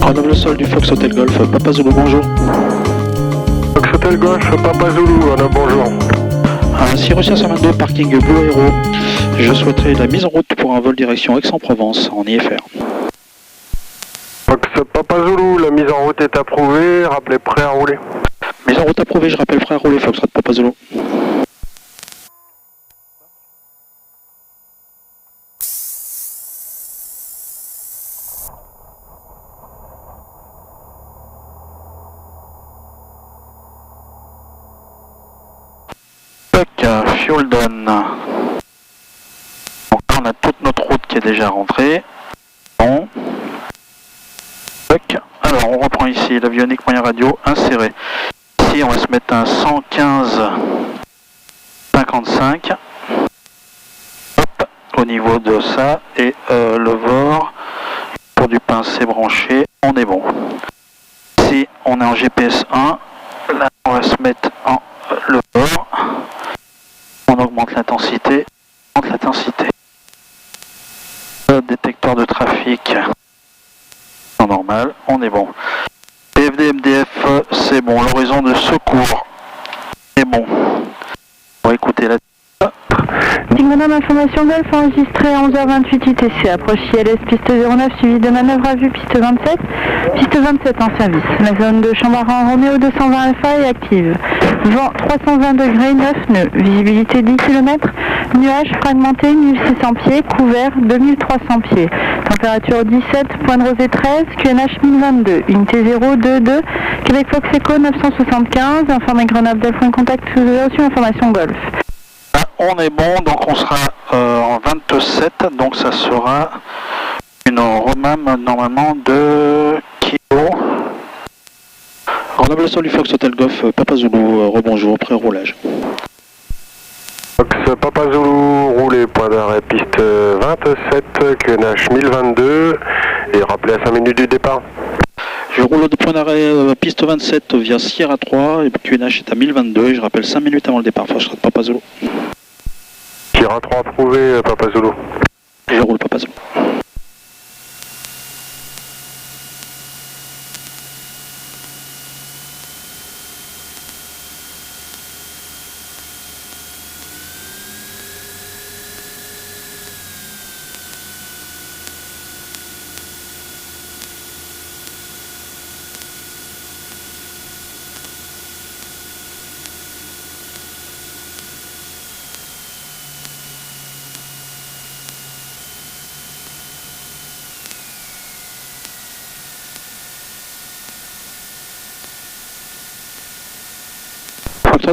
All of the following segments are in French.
Grenoble Sol du Fox Hotel Golf, Papa Zulu, bonjour. Fox Hotel Golf, Papa Zulu, Grenoble, bonjour. Cyrus 122, parking Blue Hero. Je souhaiterais la mise en route pour un vol direction Aix-en-Provence en IFR. Fox Papa Zulu, la mise en route est approuvée, rappelez prêt à rouler. Mise en route approuvée, je rappelle prêt à rouler, Fox Papa Zulu. Fuel done. Donc là on a toute notre route qui est déjà rentrée. Bon. Alors on reprend ici l'avionique moyen radio inséré. Ici on va se mettre un 115-55. Hop, au niveau de ça. Et le VOR pour du pincé branché, on est bon. Ici on est en GPS 1. Là on va se mettre en le VOR. On augmente l'intensité, Le détecteur de trafic, en normal, on est bon. PFD MDF, c'est bon. L'horizon de secours, c'est bon. On va écouter la... Madame, information Golf enregistrée à 11h28 UTC. Approche ILS piste 09 suivi de manœuvre à vue piste 27. Piste 27 en service. La zone de Chambaran Roméo 220 Alpha est active. Vent 320 degrés, 9 nœuds. Visibilité 10 km. Nuages fragmentés 1600 pieds. Couvert 2300 pieds. Température 17, point de rosée 13. QNH 1022. Unité 022. Québec Fox Echo 975. Informé Grenoble Delphin Contact sous reçu information Golf. On est bon, donc on sera en 27, donc ça sera une remame normalement de kilo. Grenoble Sol du Fox Hotel Golf, Papa Zulu, rebonjour, pré-roulage. Fox Papa Zulu, roulez, point d'arrêt, piste 27, QNH 1022, et rappelez à 5 minutes du départ. Je roule de point d'arrêt piste 27 via Sierra 3, et QNH est à 1022, et je rappelle 5 minutes avant le départ, Fox Papa Zulu. Sierra 3 approuvé, Papa Zulu. Je roule Papa Zulu.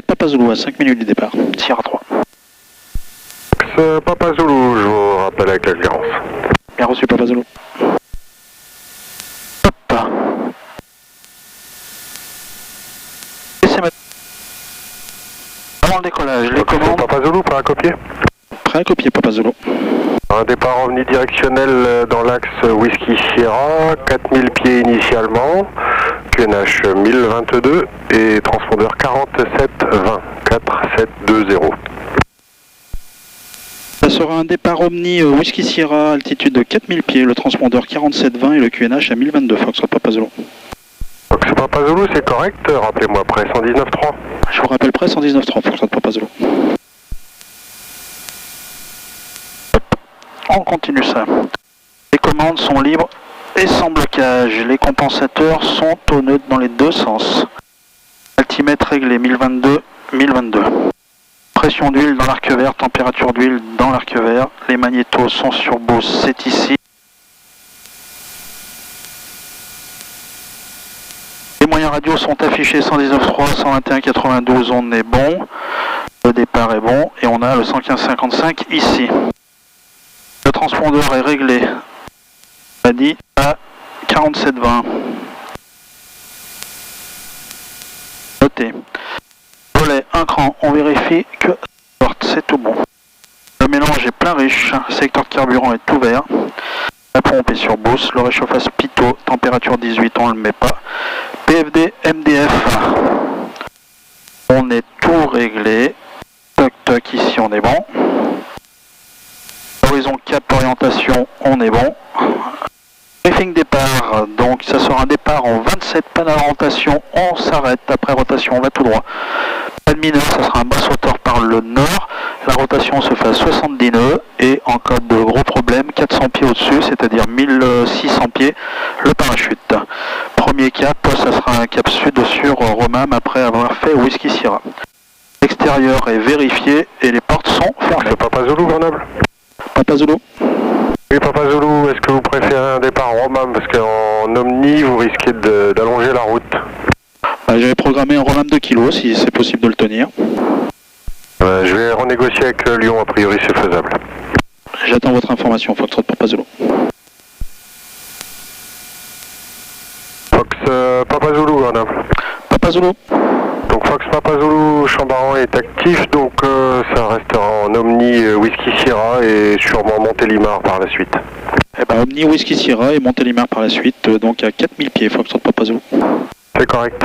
Papa Zulu à 5 minutes du départ, Sierra 3. Papa Zulu, je vous rappelle avec la clearance. Bien reçu Papa Zulu. Hop. Laissez mettre avant le décollage, les commandes. Papa Zulu, prêt à copier? Prêt à copier Papa Zulu. Un départ omnidirectionnel dans l'axe Whisky Sierra, 4000 pieds initialement, QNH 1022 et transpondeur 4720, 4720. Ça sera un départ Omni Whisky Sierra, altitude de 4000 pieds, le transpondeur 4720 et le QNH à 1022, Fox Papa Zulu. Fox Papa Zulu, c'est correct, rappelez-moi près 119.3. Je vous rappelle près 119.3, Fox Papa Zulu. On continue ça. Les commandes sont libres et sans blocage. Les compensateurs sont au neutre dans les deux sens. Altimètre réglé 1022, 1022. Pression d'huile dans l'arc vert, température d'huile dans l'arc vert. Les magnétos sont sur Bose, c'est ici. Les moyens radio sont affichés 119.3, 121.92, on est bon. Le départ est bon et on a le 115.55 ici. Le transpondeur est réglé, on a dit, à 47,20. Notez. Volet, un cran, on vérifie que c'est tout bon. Le mélange est plein riche, le secteur de carburant est ouvert. La pompe est sur Bose, le réchauffage Pitot, température 18, on ne le met pas. PFD, MDF, on est tout réglé. Toc toc, ici on est bon. Horizon cap orientation, on est bon. Briefing départ, donc ça sera un départ en 27 panneaux de rotation, on s'arrête, après rotation on va tout droit. Pas de mineur, ça sera un bas sauteur par le nord, la rotation se fait à 70 nœuds et en cas de gros problème, 400 pieds au-dessus, c'est-à-dire 1600 pieds, le parachute. Premier cap, ça sera un cap sud sur Romam après avoir fait Whisky Sierra. L'extérieur est vérifié et les portes sont fermées. C'est Papa Zulu, Grenoble. Papa Zulu. Oui, Papa Zulu, est-ce que vous préférez un départ en Romam? Parce qu'en Omni, vous risquez d'allonger la route. J'avais programmé un Romam 2 kg, si c'est possible de le tenir. Je vais renégocier avec Lyon, a priori c'est faisable. J'attends votre information, Foxtrot Papa Zulu. Fox Papa Zulu, Grenoble. Papa Zulu. Donc Fox Papa Zulu, Chambaran est actif, donc ça restera en Omni Whisky Sierra et sûrement Montélimar par la suite. Eh ben, Omni Whisky Sierra et Montélimar par la suite, donc à 4000 pieds, Foxtrot Papa Zulu. C'est correct.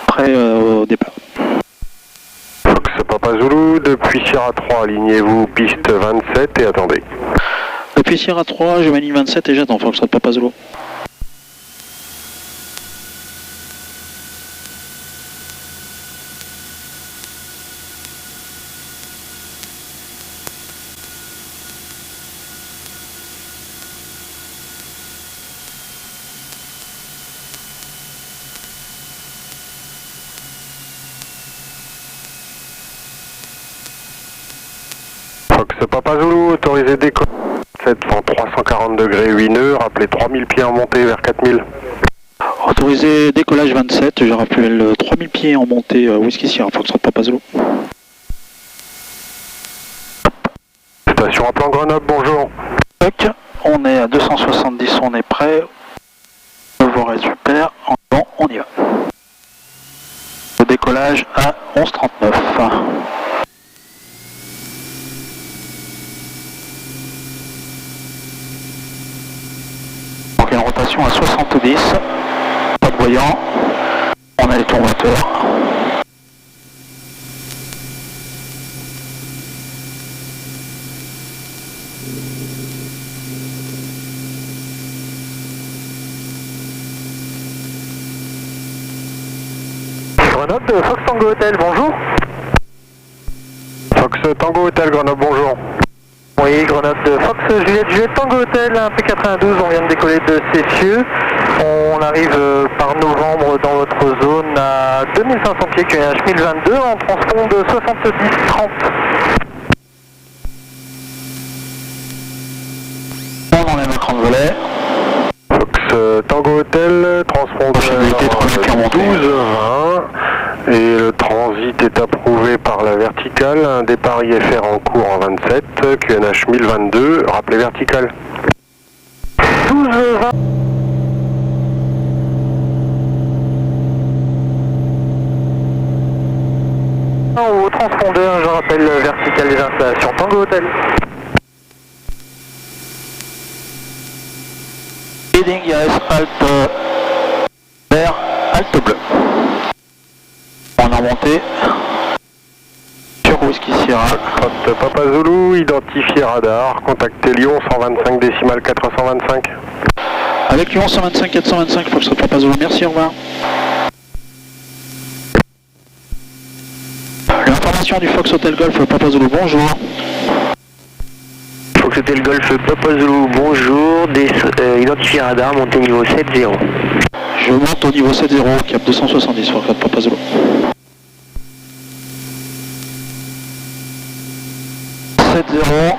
Prêt au départ. Fox Papa Zulu, depuis Sierra 3, alignez-vous piste 27 et attendez. Depuis Sierra 3, je m'aligne 27 et j'attends Foxtrot Papa Zulu. Fox Papa Zulu, autorisé décoller 340 degrés 8 nœuds, rappelez 3000 pieds en montée vers 4000. Autorisé décollage 27, je rappelle 3000 pieds en montée Whisky Sierra, Foxtrot Papa Zulu. Station à plan Grenoble, bonjour. Ok, on est à 270, on est prêt. Le voir est super, bon, on y va. Le décollage à 11h39. Donc une rotation à 70, pas de voyant, on a les tourmenteurs. Grenoble de Fox Tango Hotel, bonjour. Fox Tango Hotel, Grenoble, bonjour. Oui, Grenoble de Fox Juliette Tango Hotel, un P92, on vient de décoller de Cessieux. On arrive par novembre dans votre zone à 2500 pieds, QNH 1022, en transpond de 70-30. On enlève l'écran de volet. Fox Tango Hotel, transpondeur 12-20 et le transit est approuvé par la verticale, un départ IFR en cours en 27, QNH 1022, rappelez verticale. 12-20. Au transpondeur, je rappelle verticale des installations Tango Hotel. Heading yes, Alt vert, Alt bleu. On a remonté sur Whisky Sierra. Papa Zulu, identifié radar, contactez Lyon 125 décimales 425. Avec Lyon 125 425, Fox Papa Zulu, merci, au revoir. L'information du Fox Hotel Golf Papa Zulu, bonjour. Fox Hotel Golf Papa Zulu, bonjour, identifié radar, montée niveau 7-0. Je monte au niveau 7-0, cap 270, Fox Papa Zulu. 7-0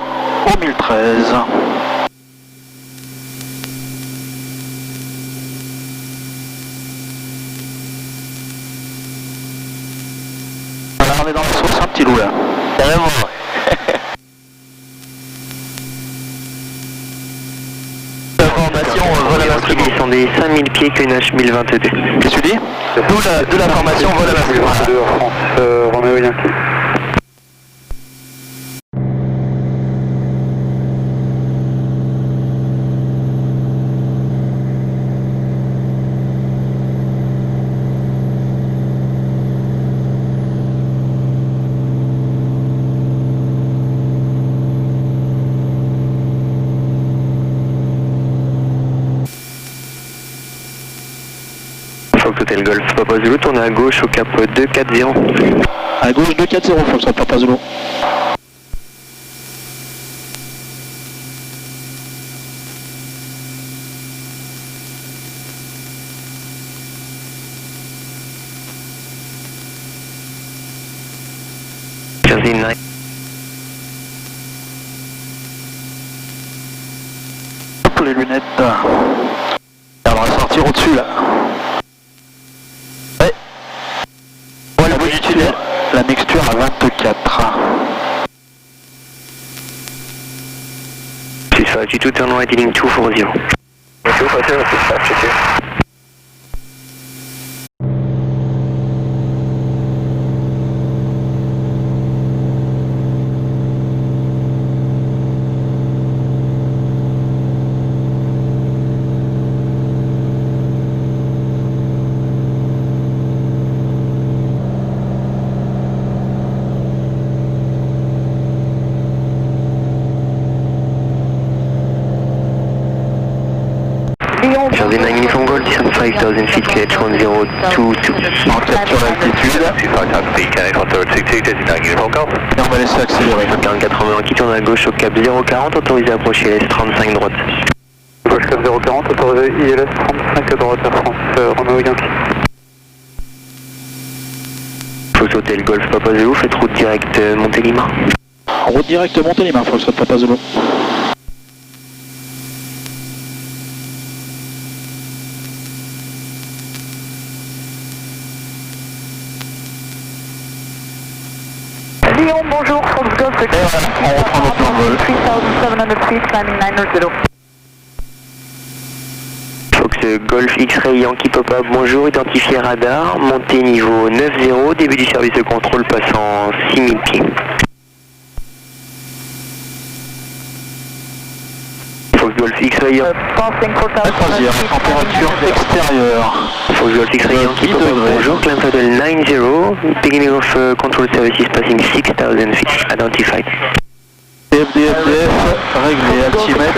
au 1013. Voilà, on est dans la sauce, un petit loup là. Carrément. Information, vol à l'instrument. Ils sont des 5000 pieds QNH 1022. Qu'est-ce que tu dis? D'où la formation vol à l'instrument. France, Roméo Yankee. Hotel Golf Papa Zulu, tournez à gauche au cap 240. À gauche 240, Foxtrot Papa Zulu. Jersey 9. Hop, les lunettes. On va sortir au-dessus là. Ouais. Voilà, vous utilisez la mixture à 24. 6522, turn right heading 240. 240, 6522. Jersey 9 Uniform Gold, descend 5000 feet, KH1022. En capture d'altitude. Et on va laisser accélérer. 4080 qui tourne à gauche au cap 040, autorisé à approcher LS 35 droite. Gauche cap 040, autorisé ILS 35 droite Air France, Romeo Yankee. Fox Hotel Golf Papa Zulu, faites route directe Montélimar. Route directe Montélimar, Foxtrot Papa Zulu. Lyon, bonjour, Fox Golf, on reprend notre envol. 3700 feet, climbing 900. Fox Golf X-Ray Yankee Papa, bonjour, identifié radar, montée niveau 90, début du service de contrôle passant 6000 pieds. Fox Golf X-Ray La croisière, température extérieure. Fox Golf X-Ray Yankee Papa, bonjour, climb paddle 90, beginning of control services passing 6000 feet, identified. FDF, réglé, altimètre,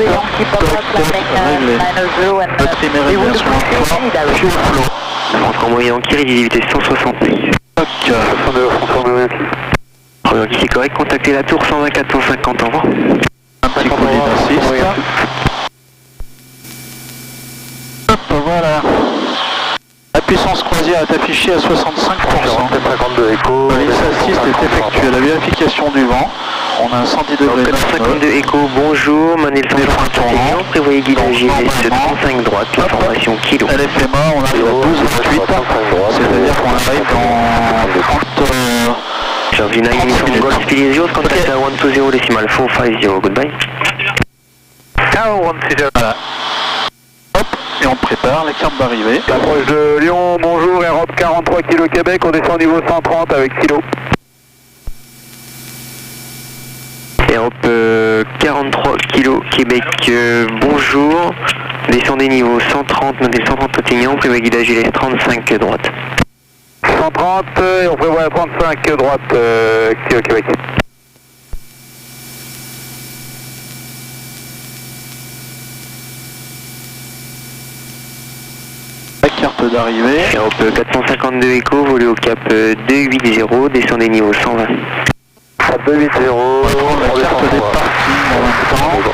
réglé. Batterie méridien sur l'emploi, fuel flow. François Moyen Yankee, rigidité 160. Ok. 62, François Romeo Yankee. Romeo Yankee, c'est correct, contactez la tour 124 150, au revoir. Un petit coup d'assist. Hop, voilà. La puissance croisière est affichée à 65%. 52 écho. Police assist est effectuée. La vérification du vent. On a un 110 degrés. 52 écho, bonjour, Manil 161, prévoyez guidage ILS 35 droite, information kilo. LFMA, on arrive à 12,28. C'est-à-dire qu'on arrive dans 30... Jersey 9 Uniform Golf Philly 0, contact à 120 décimal 450, goodbye. Ciao, 160. Voilà. Hop, et on prépare, la carte va arriver. Approche de Lyon, bonjour, Europe 43 kg Québec, on descend au niveau 130 avec silo. Europe 43 kg Québec, bonjour, descendez niveau 130, notez 130 Attignan, prévoyez guidage ILS 35 droite. 130 et on prévoit 35 droite kilo Québec. La carte d'arrivée. Europe 452 écho, volez au cap 280, descendez niveau 120. 280, On va prendre la carte des parkings en même temps.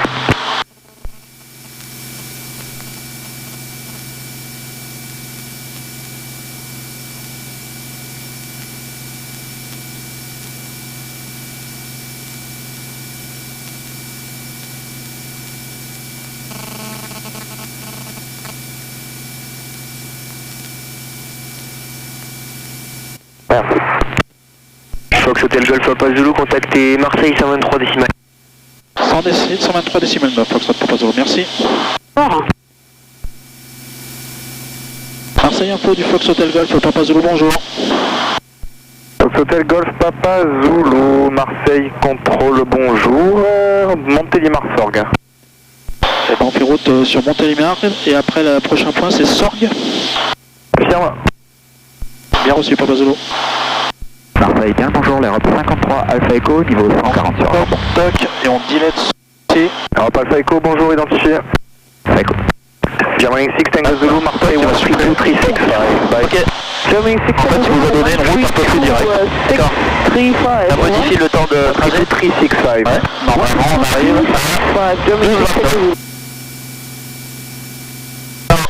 Merci. Fox Hotel Golf Papa Zulu, contactez Marseille 123 décimal. 123 décimales 9, Fox Papa Zulu, merci. Marseille Info du Fox Hotel Golf Papa Zulu, bonjour. Fox Hotel Golf Papa Zulu, Marseille contrôle, bonjour, Montélimar Sorgue. Et ben on fait route sur Montélimar et après le prochain point c'est Sorgue. Bien reçu Papa Zulu. Marseille, bien, bonjour, l'Europe 53 Alpha Echo, niveau 140 sur Hop, toc, et on dilette C. Europe Alpha Echo, bonjour, identifié. Alpha Echo. Germany 6 Tango Zulu, Martin 13235. Ok. Germany 6 En fait, il vous a donné une route un peu plus directe. D'accord. On a modifié le temps de trajet. 365. Ouais, normalement, on arrive à...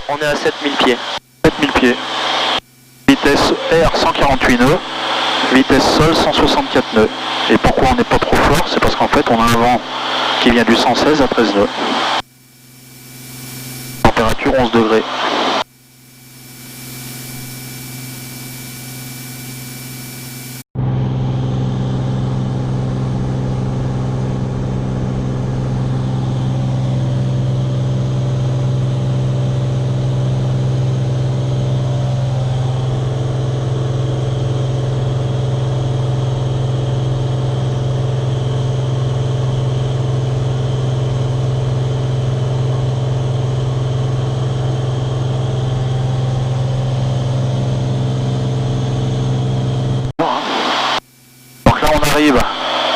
On est à 7000 pieds. 7000 pieds. Vitesse R 148 nœuds, vitesse sol 164 nœuds. Et pourquoi on n'est pas trop fort? C'est parce qu'en fait on a un vent qui vient du 116 à 13 nœuds. Température 11 degrés.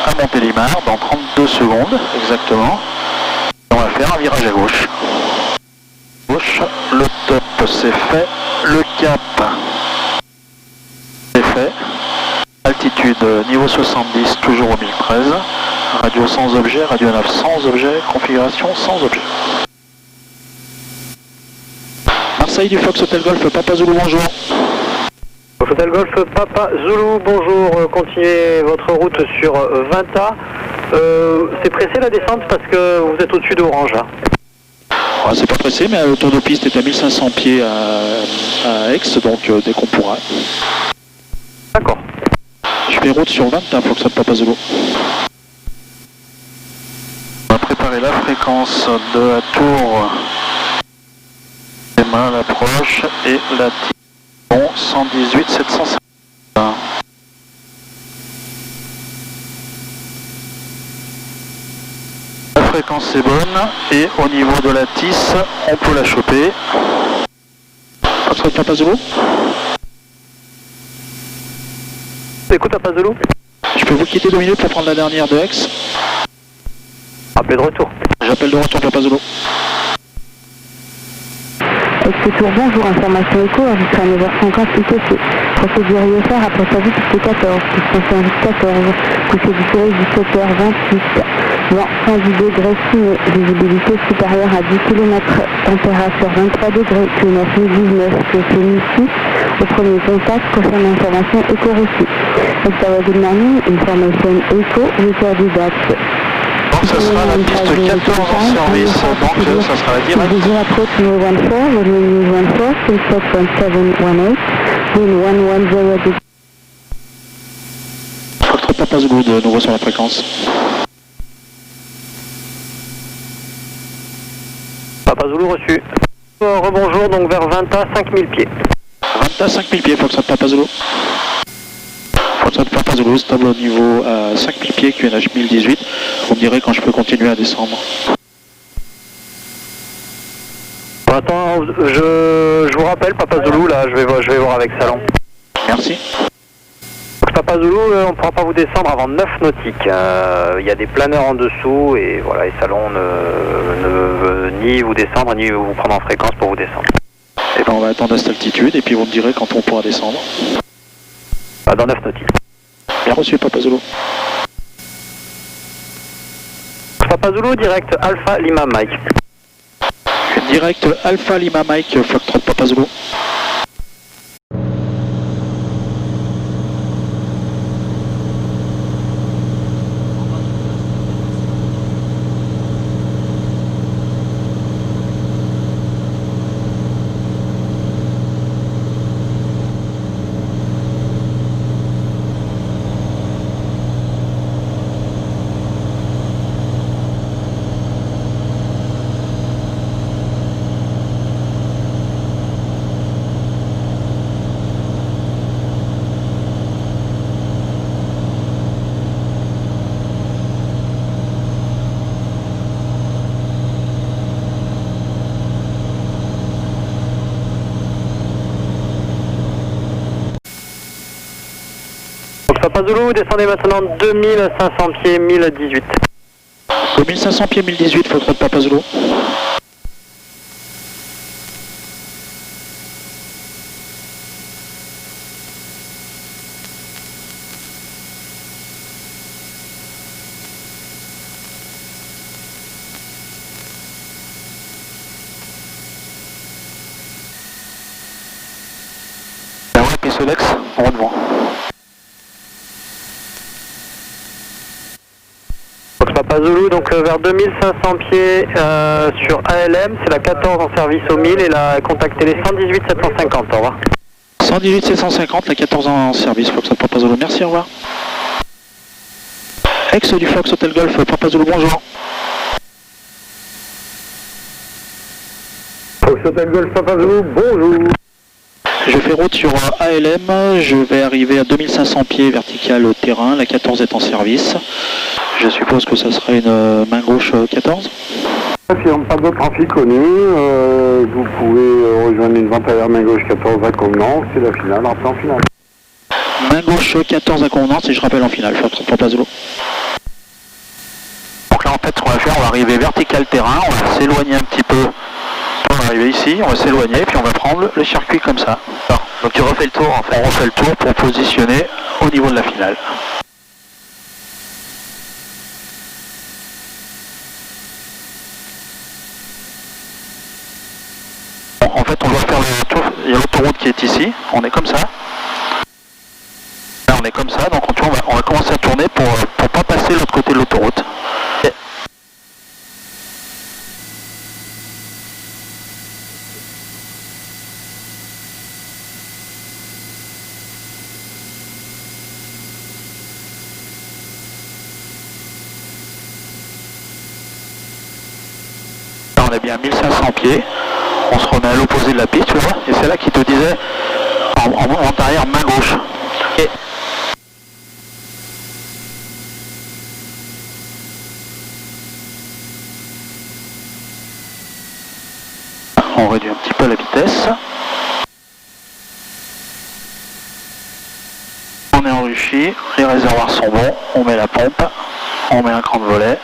À Montélimar dans 32 secondes exactement. On va faire un virage à gauche. Gauche, le top c'est fait, le cap c'est fait. Altitude niveau 70 toujours au 1013. Radio sans objet, radio 9 sans objet, configuration sans objet. Marseille du Fox Hotel Golf, Papa Zulu, bonjour. Hotel Golf Papa Zulu, bonjour, continuez votre route sur Venta. C'est pressé la descente parce que vous êtes au-dessus d'Orange là. Ah, c'est pas pressé, mais le tour de piste est à 1500 pieds à Aix, donc dès qu'on pourra. D'accord. Je fais route sur Venta, faut que ça ne Papa Zulu. On va préparer la fréquence de la tour. À l'approche et la 118 750. La fréquence est bonne et au niveau de la tisse, on peut la choper. Papa Zulu. Écoute Papa Zulu. Je peux vous quitter 2 minutes pour prendre la dernière de Aix. Appelez de retour. J'appelle de retour Papa Zulu. Tour, bonjour, information écho, enregistré à 9h50 UTC. Procédure IFR après service piste 14, piste 14, poussée du soleil 17h28, vent 110 degrés, visibilité supérieure à 10 km, température 23 degrés, climat 19, c'est ici. Au premier contact, confirme information éco reçue. Good morning, information écho, record that. Donc ça sera la piste 14 en service, donc ça sera la directe. Vision approach 014, volume 14, 37.718, wind 110. Foxtrot Papa Zulu de nouveau sur la fréquence. Papa Zulu reçu. Rebonjour, donc vers Venta, 5000 pieds. Venta, 5000 pieds, Foxtrot Papa Zulu. Foxtrot Papa Zulu, stable au niveau à 5000 pieds, QNH 1018. Vous me direz quand je peux continuer à descendre. Attends, je vous rappelle, Papa Zulu, là, je vais voir avec Salon. Merci. Papa Zulu, on ne pourra pas vous descendre avant 9 nautiques. Il y a des planeurs en dessous et voilà, et Salon ne veut ni vous descendre ni vous prendre en fréquence pour vous descendre. Et ben on va attendre à cette altitude et puis vous me direz quand on pourra descendre. Dans 9 nautiques. Bien reçu Papa Zulu. Papa Zulu, direct Alpha Lima Mike. Direct Alpha Lima Mike, Foxtrot Papa Zulu. Papa Zulu, vous descendez maintenant 2500 pieds, 1018. 2500 pieds, 1018, Foxtrot Papa Zulu. Solex, en haut de vent. Fox Papa Zulu, donc vers 2500 pieds sur ALM, c'est la 14 en service au 1000 et la contactez les 118 750, au revoir. 118 750, la 14 en service, Fox Papa Zulu, merci, au revoir. Ex du Fox Hotel Golf, Papa Zulu, bonjour. Fox Hotel Golf Papa Zulu, bonjour. Je fais route sur ALM, je vais arriver à 2500 pieds vertical au terrain, la 14 est en service. Je suppose que ça sera une main gauche 14. Affirme pas de trafic connu, vous pouvez rejoindre une vente aérienne main gauche 14 à convenance, c'est la finale, après en finale. Main gauche 14 à convenance et je rappelle en finale, Papa Zulu. Donc là en fait ce qu'on va faire, on va arriver vertical terrain, on va s'éloigner un petit peu. On va arriver ici, on va s'éloigner, puis on va prendre le circuit comme ça. Alors, donc tu refais le tour en fait. On refait le tour pour positionner au niveau de la finale. Bon, en fait on doit faire le tour, il y a l'autoroute qui est ici, on est comme ça. Là on est comme ça, donc on va commencer à tourner pour pas passer l'autre côté de l'autoroute. On est bien à 1500 pieds, on se remet à l'opposé de la piste, tu vois, et c'est là qu'il te disait en arrière main gauche. Et on réduit un petit peu la vitesse. On est enrichi, les réservoirs sont bons, on met la pompe, on met un cran de volet.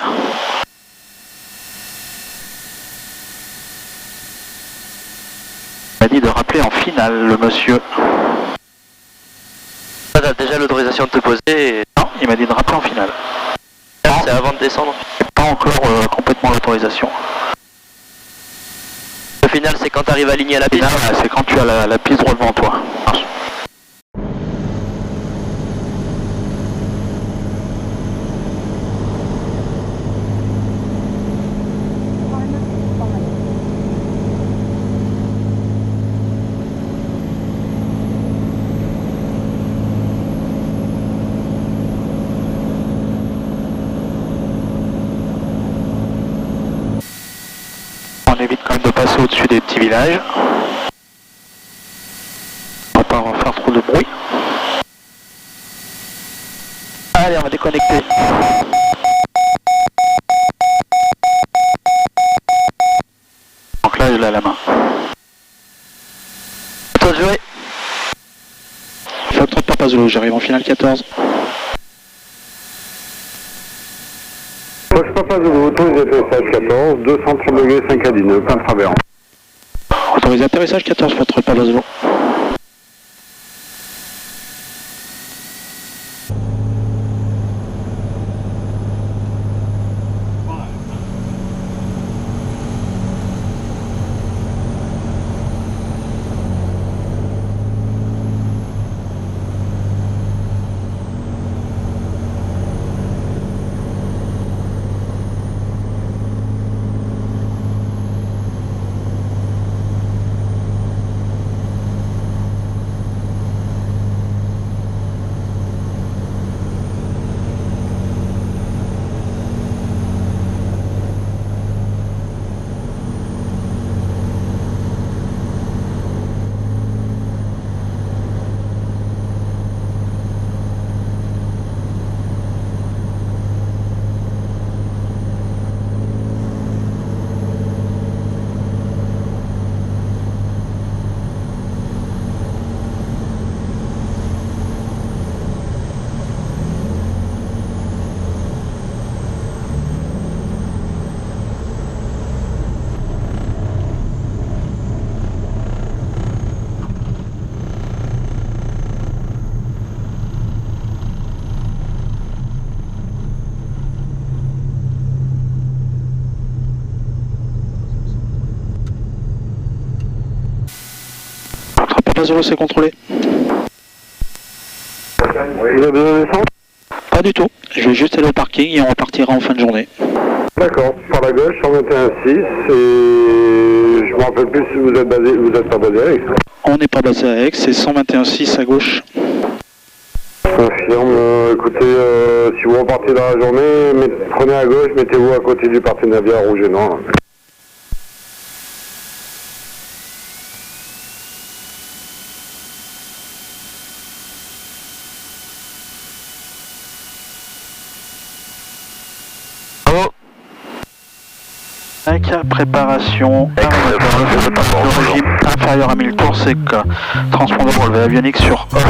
Il m'a dit de rappeler en finale le monsieur. Tu as déjà l'autorisation de te poser et... Non, il m'a dit de rappeler en finale. C'est avant de descendre. Pas encore complètement l'autorisation. Le final c'est quand tu arrives aligné à la piste. C'est quand tu as la piste droit devant toi. On évite quand même de passer au-dessus des petits villages. On va pas en faire trop de bruit. Allez, on va déconnecter. Donc là, je l'ai à la main. Toi de jouer. Fox Papa Zulu, j'arrive en finale 14. Fox Papa Zulu, autorisé atterrissage 14, 230 degrés 5 à 19, plein travers. Autorisé atterrissage 14, Fox Papa Zulu. Papa Zulu, c'est contrôlé. Vous avez besoin d'essence? Pas du tout. Je vais juste aller au parking et on repartira en fin de journée. D'accord, par la gauche, 121.6, et je me rappelle plus si vous êtes pas basé à Aix. On n'est pas basé à Aix, c'est 121.6 à gauche. Confirme, écoutez, si vous repartez dans la journée, prenez à gauche, mettez-vous à côté du partenariat rouge et noir. Préparation, le régime inférieur à 1000 tours, c'est que transpondeur relevé avionique sur off.